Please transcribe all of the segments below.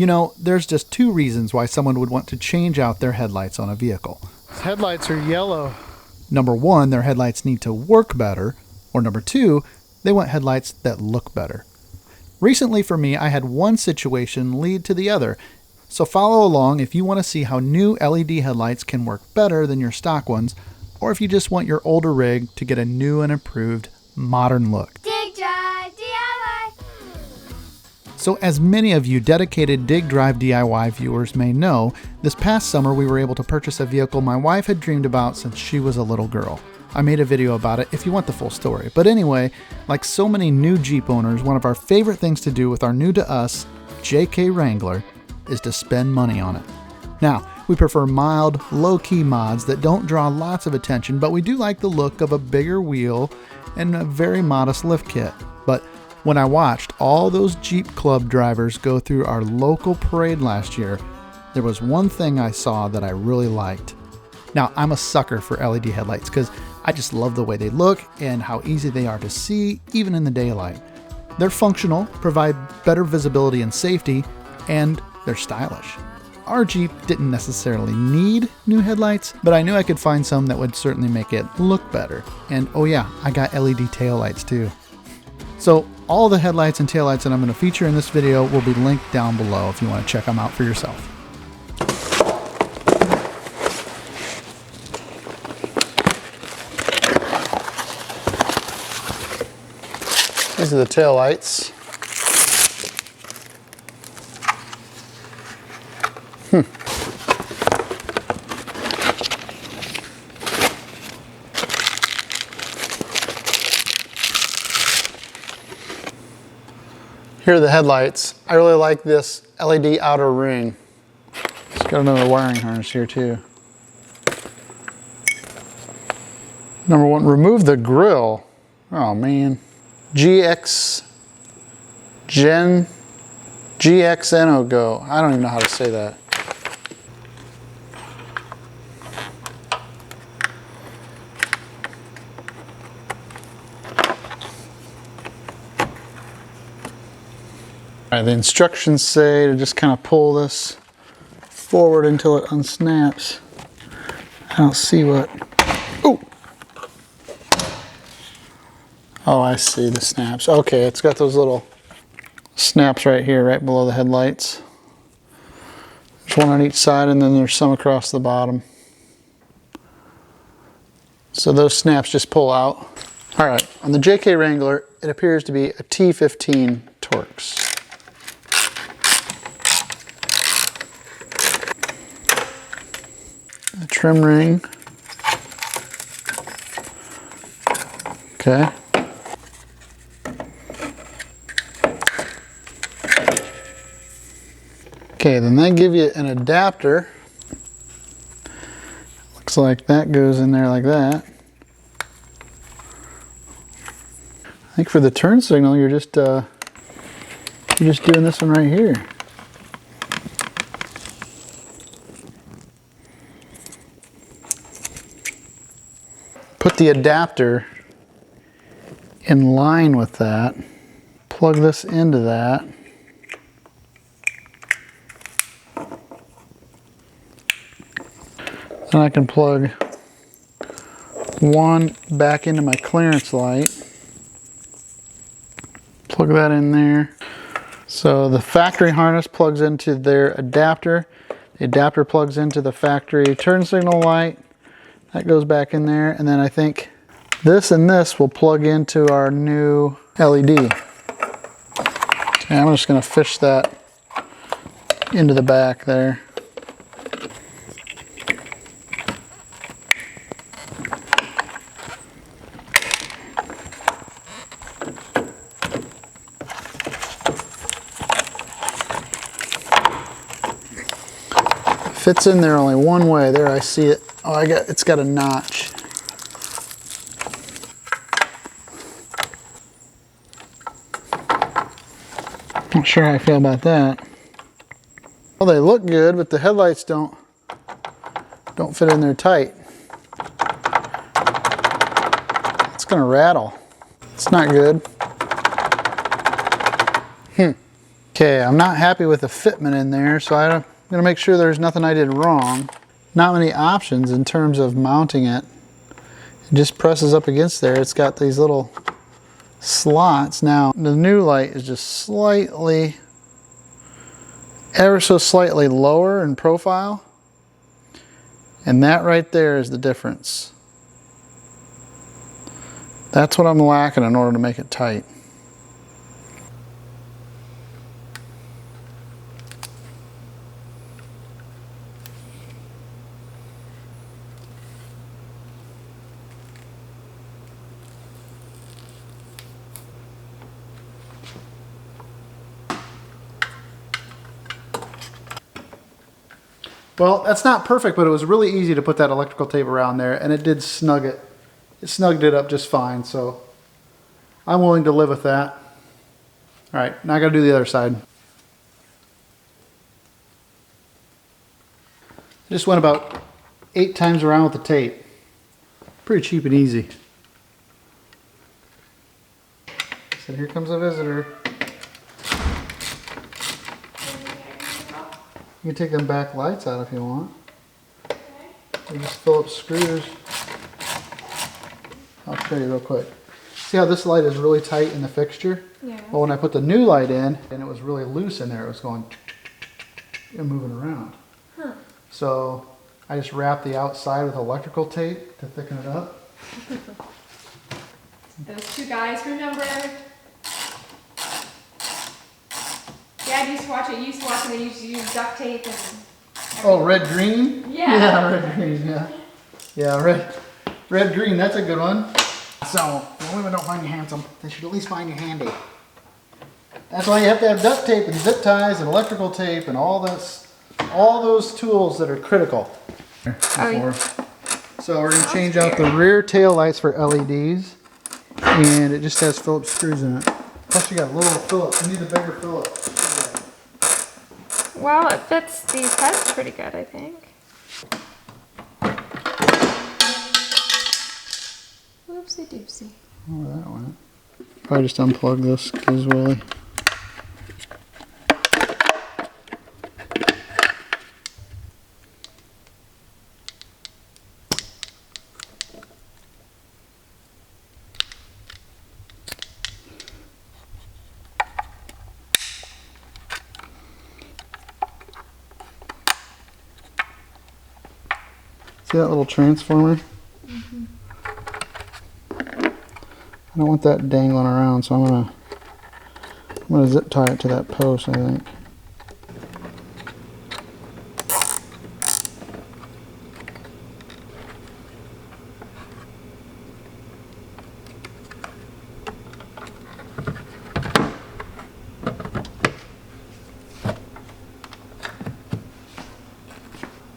You know, there's just two reasons why someone would want to change out their headlights on a vehicle. Headlights are yellow. Number one, their headlights need to work better, or number two, they want headlights that look better. Recently for me, I had one situation lead to the other, so follow along if you want to see how new LED headlights can work better than your stock ones, or if you just want your older rig to get a new and improved modern look. Dig Drive DIY! So as many of you dedicated Dig Drive DIY viewers may know, this past summer we were able to purchase a vehicle my wife had dreamed about since she was a little girl. I made a video about it if you want the full story. But anyway, like so many new Jeep owners, one of our favorite things to do with our new to us JK Wrangler is to spend money on it. Now, we prefer mild, low-key mods that don't draw lots of attention, but we do like the look of a bigger wheel and a very modest lift kit. But when I watched all those Jeep Club drivers go through our local parade last year, there was one thing I saw that I really liked. Now, I'm a sucker for LED headlights because I just love the way they look and how easy they are to see, even in the daylight. They're functional, provide better visibility and safety, and they're stylish. Our Jeep didn't necessarily need new headlights, but I knew I could find some that would certainly make it look better. And oh yeah, I got LED taillights too. So all the headlights and taillights that I'm going to feature in this video will be linked down below if you want to check them out for yourself. These are the taillights. Here are the headlights. I really like this LED outer ring. It's got another wiring harness here too. Number one, remove the grill. Oh man. GXNO Go. I don't even know how to say that. All right, the instructions say to just kind of pull this forward until it unsnaps. I don't see what. Oh! Oh, I see the snaps. Okay, it's got those little snaps right here, right below the headlights. There's one on each side and then there's some across the bottom. So those snaps just pull out. All right, on the JK Wrangler, it appears to be a T15 Torx. The trim ring. Okay. Okay, then they give you an adapter. Looks like that goes in there like that. I think for the turn signal, you're just doing this one right here. Put the adapter in line with that. Plug this into that. Then I can plug one back into my clearance light. Plug that in there. So the factory harness plugs into their adapter. The adapter plugs into the factory turn signal light. That goes back in there. And then I think this and this will plug into our new LED. Okay, I'm just going to fish that into the back there. Fits in there only one way. There, I see it. Oh, it's got a notch. Not sure how I feel about that. Well, they look good, but the headlights don't fit in there tight. It's gonna rattle. It's not good. Okay, Okay, I'm not happy with the fitment in there, so I'm gonna make sure there's nothing I did wrong. Not many options in terms of mounting it. It just presses up against there. It's got these little slots. Now, the new light is just slightly, ever so slightly lower in profile. And that right there is the difference. That's what I'm lacking in order to make it tight. Well, that's not perfect, but it was really easy to put that electrical tape around there, and it did snug it. It snugged it up just fine, so I'm willing to live with that. All right, now I gotta do the other side. I just went about 8 times around with the tape. Pretty cheap and easy. So here comes a visitor. You can take them back lights out if you want. You just fill up screws. I'll show you real quick. See how this light is really tight in the fixture? Yeah. Well, when I put the new light in, and it was really loose in there, it was going and moving around. Huh. So I just wrapped the outside with electrical tape to thicken it up. Those two guys, remember? Dad used to watch it. You used to watch it. They used to use duct tape and. Oh, red green? Yeah. Yeah, red green. Yeah. Yeah, red green. That's a good one. So when women don't find you handsome, they should at least find you handy. That's why you have to have duct tape and zip ties and electrical tape and all those tools that are critical. Oh, yeah. So we're gonna change out the rear tail lights for LEDs, and it just has Phillips screws in it. Plus you got a little Phillips. You need a bigger Phillips. Well, it fits these heads pretty good, I think. Whoopsie doopsie. Oh, that went. Probably just unplug this because Willie. See that little transformer? Mm-hmm. I don't want that dangling around, so I'm gonna zip tie it to that post, I think.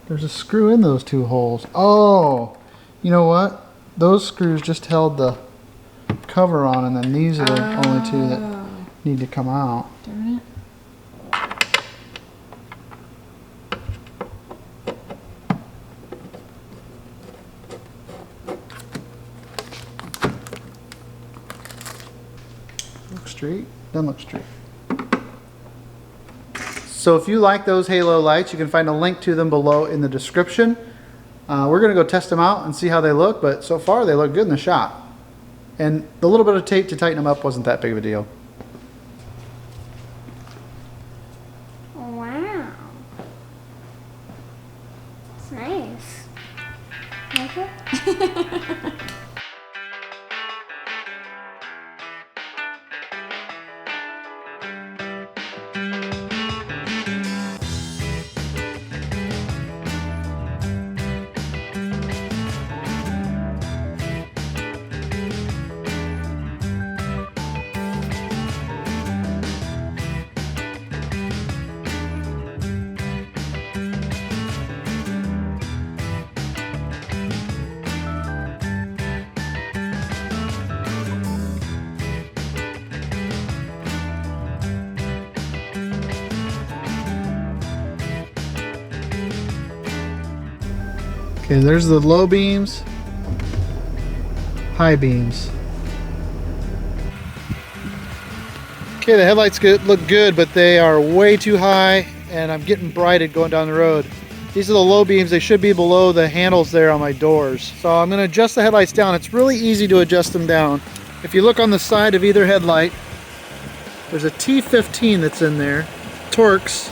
There's a screw in those two holes. Oh, you know what? Those screws just held the cover on, and then these are the only two that need to come out. Darn it. Look straight, then look straight. So if you like those halo lights, you can find a link to them below in the description. We're gonna go test them out and see how they look, but so far they look good in the shop. And the little bit of tape to tighten them up wasn't that big of a deal. Wow. It's nice. Like it? Okay, there's the low beams, high beams. Okay, the headlights look good, but they are way too high, and I'm getting brighted going down the road. These are the low beams. They should be below the handles there on my doors. So I'm going to adjust the headlights down. It's really easy to adjust them down. If you look on the side of either headlight, there's a T15 that's in there. Torx.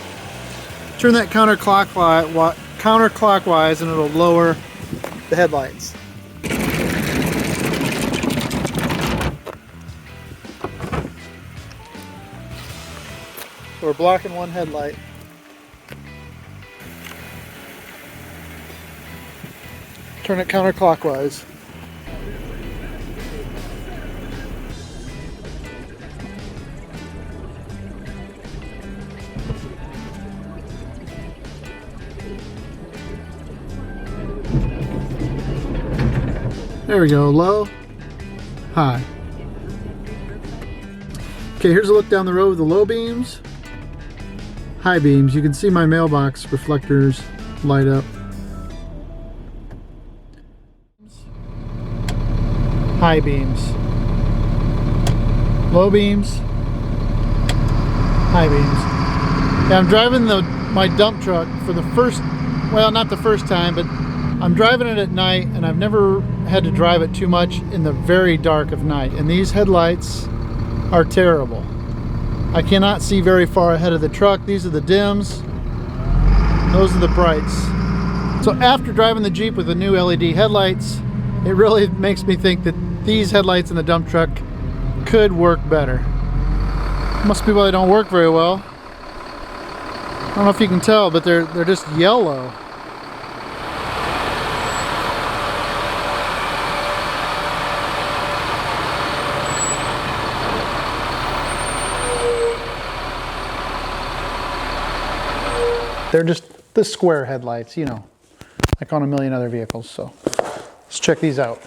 Turn that counterclockwise and it'll lower the headlights. So we're blocking one headlight. Turn it counterclockwise. There we go, low, high. Okay, here's a look down the road with the low beams, high beams. You can see my mailbox reflectors light up. High beams, low beams, high beams. Yeah, I'm driving my dump truck for the first, well, not the first time, but I'm driving it at night, and I've never had to drive it too much in the very dark of night. And these headlights are terrible. I cannot see very far ahead of the truck. These are the dims. Those are the brights. So after driving the Jeep with the new LED headlights, it really makes me think that these headlights in the dump truck could work better. Must be why they don't work very well. I don't know if you can tell, but they're just yellow. They're just the square headlights, you know, like on a million other vehicles. So let's check these out.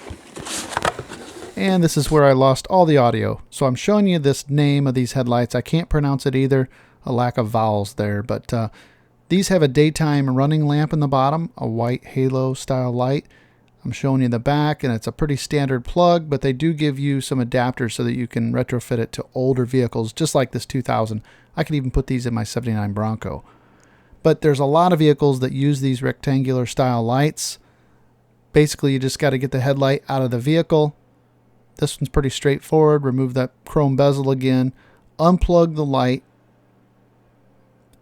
And this is where I lost all the audio. So I'm showing you this name of these headlights. I can't pronounce it either, a lack of vowels there. But these have a daytime running lamp in the bottom, a white halo style light. I'm showing you the back, and it's a pretty standard plug, but they do give you some adapters so that you can retrofit it to older vehicles, just like this 2000. I could even put these in my 79 Bronco. But there's a lot of vehicles that use these rectangular style lights. Basically, you just got to get the headlight out of the vehicle. This one's pretty straightforward. Remove that chrome bezel again. Unplug the light.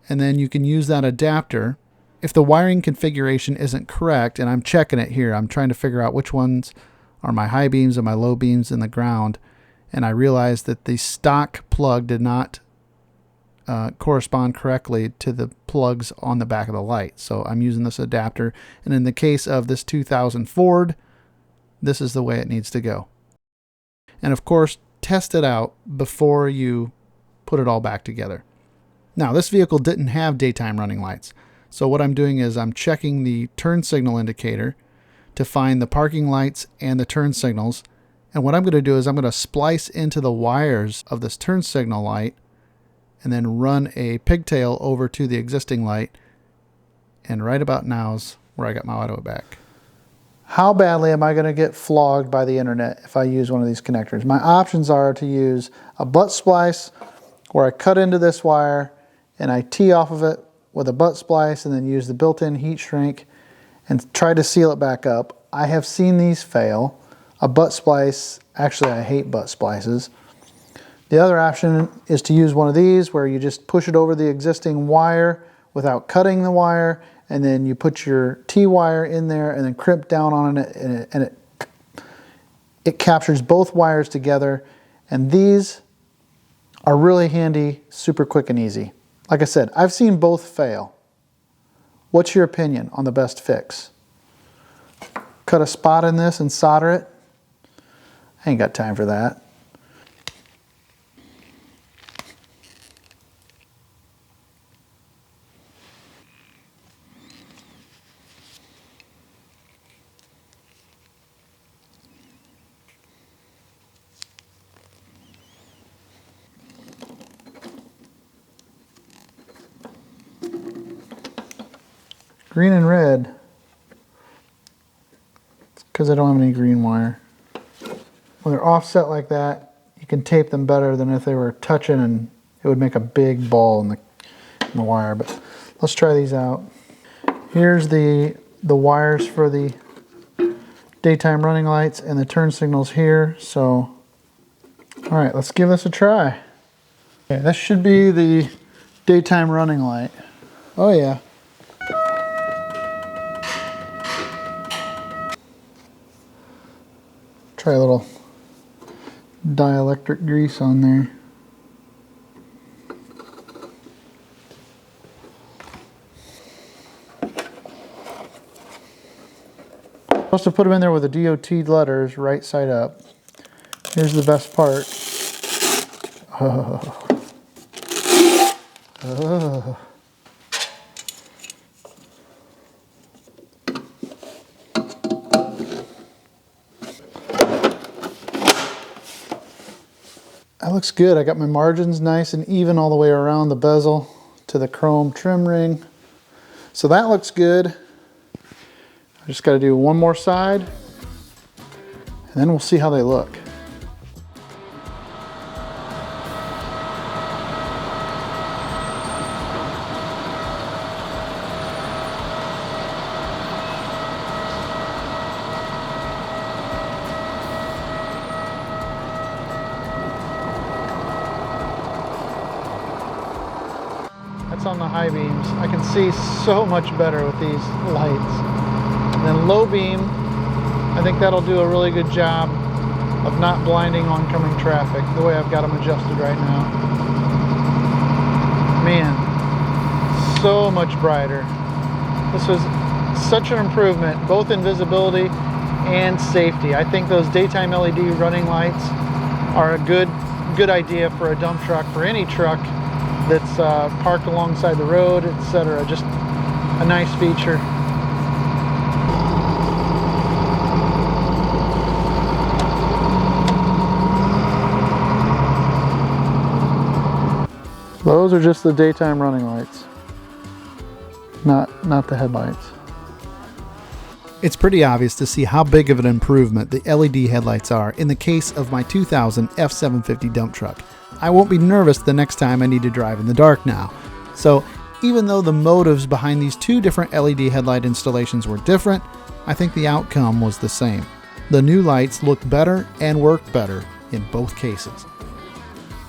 And then you can use that adapter. If the wiring configuration isn't correct, and I'm checking it here, I'm trying to figure out which ones are my high beams and my low beams in the ground. And I realized that the stock plug did not correspond correctly to the plugs on the back of the light. So I'm using this adapter, and in the case of this 2000 Ford, this is the way it needs to go. And of course, test it out before you put it all back together. Now, this vehicle didn't have daytime running lights, so what I'm doing is I'm checking the turn signal indicator to find the parking lights and the turn signals. And what I'm going to do is I'm going to splice into the wires of this turn signal light and then run a pigtail over to the existing light. And right about now's where I got my auto back. How badly am I going to get flogged by the internet if I use one of these connectors? My options are to use a butt splice, where I cut into this wire and I tee off of it with a butt splice and then use the built-in heat shrink and try to seal it back up. I have seen these fail. A butt splice, actually I hate butt splices. The other option is to use one of these where you just push it over the existing wire without cutting the wire, and then you put your T-wire in there and then crimp down on it, and it captures both wires together. And these are really handy, super quick and easy. Like I said, I've seen both fail. What's your opinion on the best fix? Cut a spot in this and solder it? I ain't got time for that. Green and red, it's because I don't have any green wire. When they're offset like that, you can tape them better than if they were touching, and it would make a big ball in the wire. But let's try these out. Here's the wires for the daytime running lights and the turn signals here. So, all right, let's give this a try. Okay, this should be the daytime running light. Oh yeah. Try a little dielectric grease on there. Supposed to put them in there with the DOT letters right side up. Here's the best part. Oh. Oh. That looks good. I got my margins nice and even all the way around the bezel to the chrome trim ring. So that looks good. I just got to do one more side, and then we'll see how they look. That's on the high beams. I can see so much better with these lights. And then low beam, I think that'll do a really good job of not blinding oncoming traffic, the way I've got them adjusted right now. Man, so much brighter. This was such an improvement, both in visibility and safety. I think those daytime LED running lights are a good idea for a dump truck, for any truck that's parked alongside the road, etc. Just a nice feature. Those are just the daytime running lights, not the headlights. It's pretty obvious to see how big of an improvement the LED headlights are in the case of my 2000 F-750 dump truck. I won't be nervous the next time I need to drive in the dark now. So even though the motives behind these two different LED headlight installations were different, I think the outcome was the same. The new lights look better and work better in both cases.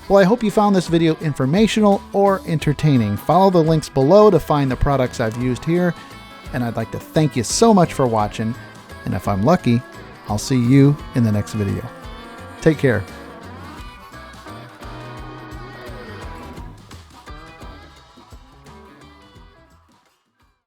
Well, I hope you found this video informational or entertaining. Follow the links below to find the products I've used here, and I'd like to thank you so much for watching, and if I'm lucky, I'll see you in the next video. Take care.